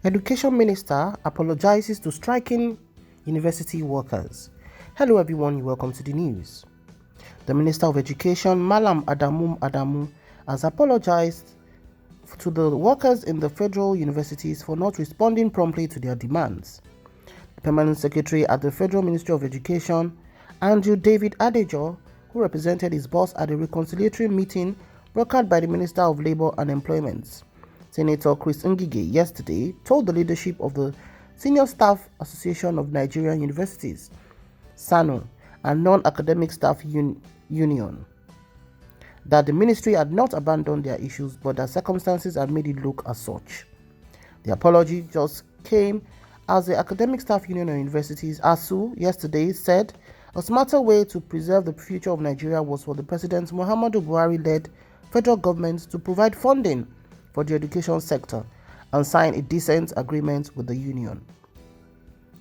Education Minister apologizes to striking university workers. Hello everyone, welcome to the news. The Minister of Education, Malam Adamu, has apologized to the workers in the federal universities for not responding promptly to their demands. The Permanent Secretary at the Federal Ministry of Education, Andrew David Adejo, who represented his boss at a reconciliatory meeting brokered by the Minister of Labour and Employment, Senator Chris Ngige, yesterday, told the leadership of the Senior Staff Association of Nigerian Universities, SANU, and Non-Academic Staff Union, that the ministry had not abandoned their issues, but that circumstances had made it look as such. The apology just came as the Academic Staff Union of Universities, ASU, yesterday said a smarter way to preserve the future of Nigeria was for the President Muhammadu Buhari-led federal government to provide funding for the education sector and sign a decent agreement with the union.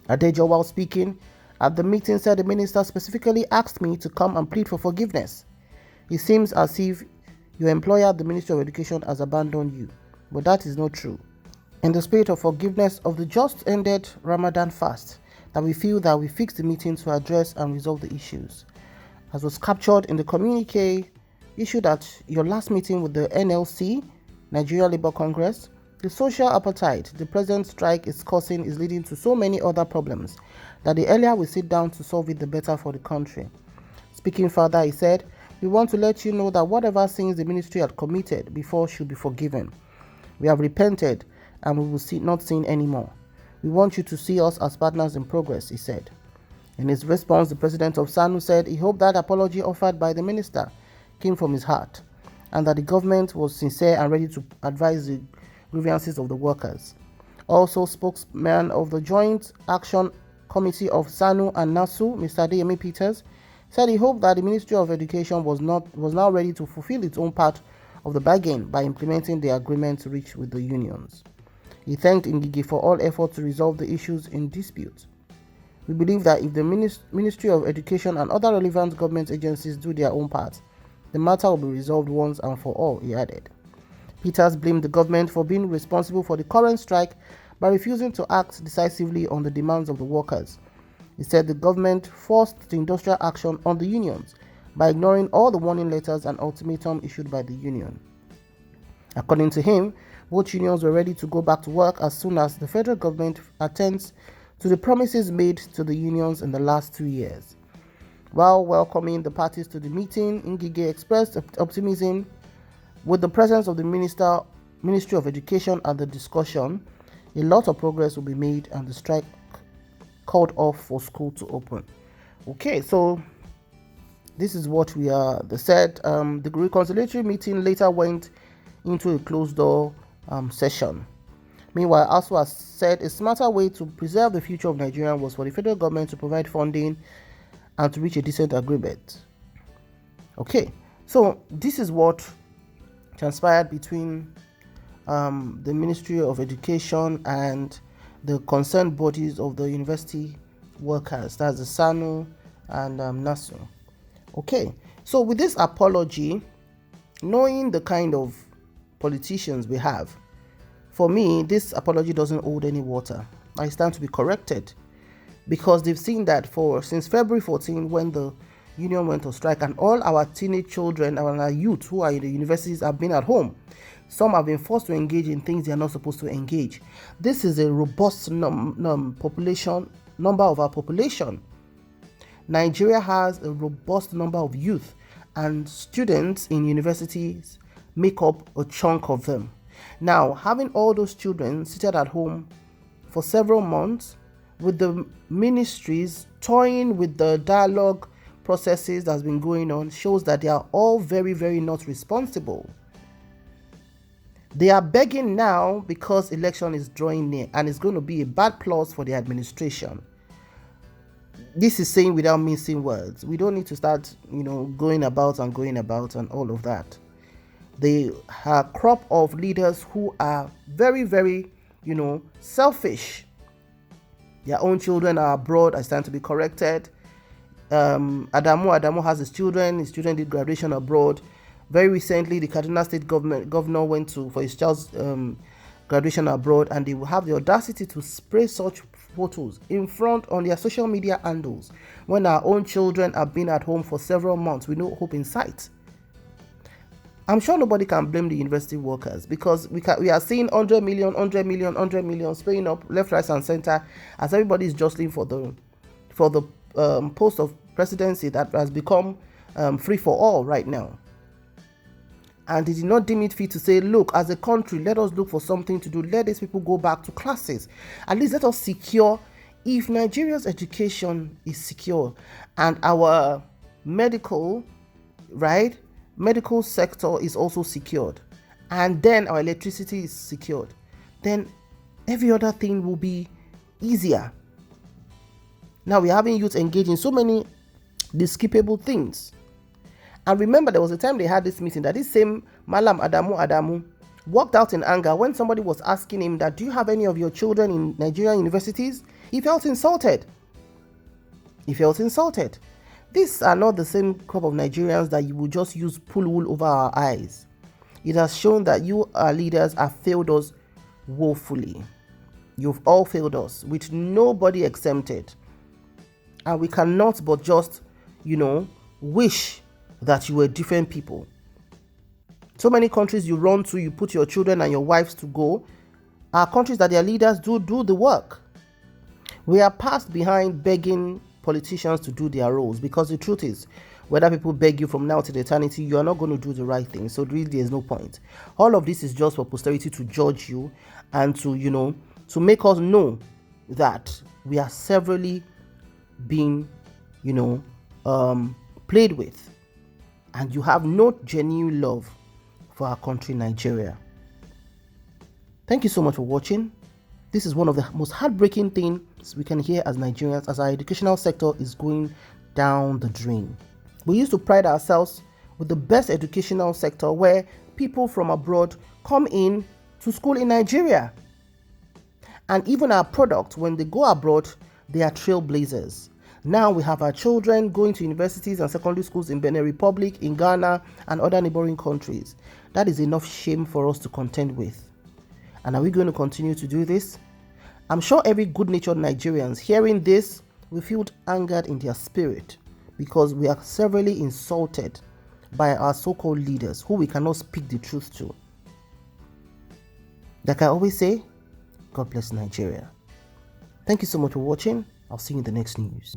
Adejo, while speaking at the meeting, said the minister specifically asked me to come and plead for forgiveness. It seems as if your employer, the Ministry of Education, has abandoned you, but that is not true. In the spirit of forgiveness of the just ended Ramadan fast, that we feel that we fixed the meeting to address and resolve the issues. As was captured in the communique issued at your last meeting with the NLC, Nigeria Labour Congress, the social appetite the present strike is causing is leading to so many other problems that the earlier we sit down to solve it, the better for the country. Speaking further, he said, "We want to let you know that whatever sins the ministry had committed before should be forgiven. We have repented and we will not sin anymore. We want you to see us as partners in progress," he said. In his response, the president of SANU said he hoped that apology offered by the minister came from his heart, and that the government was sincere and ready to advise the grievances of the workers. Also, spokesman of the Joint Action Committee of SANU and NASU, Mr. Adeyemi Peters, said he hoped that the Ministry of Education was now ready to fulfill its own part of the bargain by implementing the agreement reached with the unions. He thanked Ngige for all efforts to resolve the issues in dispute. "We believe that if the Ministry of Education and other relevant government agencies do their own part, the matter will be resolved once and for all," he added. Peters blamed the government for being responsible for the current strike by refusing to act decisively on the demands of the workers. He said the government forced the industrial action on the unions by ignoring all the warning letters and ultimatum issued by the union. According to him, both unions were ready to go back to work as soon as the federal government attends to the promises made to the unions in the last 2 years. While welcoming the parties to the meeting, Ngige expressed optimism with the presence of the Ministry of Education at the discussion. A lot of progress will be made and the strike called off for school to open. Okay, so this is what they said. The reconciliatory meeting later went into a closed door session. Meanwhile, ASU has said a smarter way to preserve the future of Nigeria was for the federal government to provide funding and to reach a decent agreement. Okay, so this is what transpired between the Ministry of Education and the concerned bodies of the university workers, that's the SANU and NASU. Okay, so with this apology, knowing the kind of politicians we have, for me, this apology doesn't hold any water. I stand to be corrected, because they've seen that since February 14, when the union went on strike, and all our teenage children and our youth who are in the universities have been at home. Some have been forced to engage in things they are not supposed to engage. This is a robust number of our population. Nigeria has a robust number of youth, and students in universities make up a chunk of them. Now, having all those children seated at home for several months, with the ministries toying with the dialogue processes that's been going on, shows that they are all very, very not responsible. They are begging now because election is drawing near and it's going to be a bad plus for the administration. This is saying without mincing words. We don't need to start, going about and all of that. They are a crop of leaders who are very, very, selfish. Their own children are abroad. I stand to be corrected. Adamu has his children. His children did graduation abroad. Very recently, the Kaduna State governor went for his child's graduation abroad, and they will have the audacity to spray such photos in front on their social media handles when our own children have been at home for several months with no hope in sight. I'm sure nobody can blame the university workers, because we are seeing 100 million spraying up left, right, and center as everybody is jostling for the post of presidency that has become free for all right now. And they did not deem it fit to say, look, as a country, let us look for something to do. Let these people go back to classes. At least let us secure, if Nigeria's education is secure and our medical sector is also secured, and then our electricity is secured, then every other thing will be easier. Now we're having youth engage in so many despicable things. And remember, there was a time they had this meeting that this same Malam Adamu walked out in anger when somebody was asking him that, do you have any of your children in Nigerian universities? He felt insulted. These are not the same crop of Nigerians that you will just use pull wool over our eyes. It has shown that you, our leaders, have failed us woefully. You've all failed us, with nobody exempted. And we cannot but just, wish that you were different people. So many countries you run to, you put your children and your wives to go, are countries that their leaders do the work. We are passed behind begging politicians to do their roles, because the truth is, whether people beg you from now to the eternity, you are not going to do the right thing. So really, there's no point. All of this is just for posterity to judge you and to make us know that we are severally being played with, and you have no genuine love for our country, Nigeria. Thank you so much for watching. This is one of the most heartbreaking things we can hear as Nigerians, as our educational sector is going down the drain. We used to pride ourselves with the best educational sector, where people from abroad come in to school in Nigeria. And even our products, when they go abroad, they are trailblazers. Now we have our children going to universities and secondary schools in Benin Republic, in Ghana, and other neighboring countries. That is enough shame for us to contend with. And are we going to continue to do this? I'm sure every good-natured Nigerians hearing this will feel angered in their spirit, because we are severely insulted by our so-called leaders who we cannot speak the truth to. Like I always say, God bless Nigeria. Thank you so much for watching. I'll see you in the next news.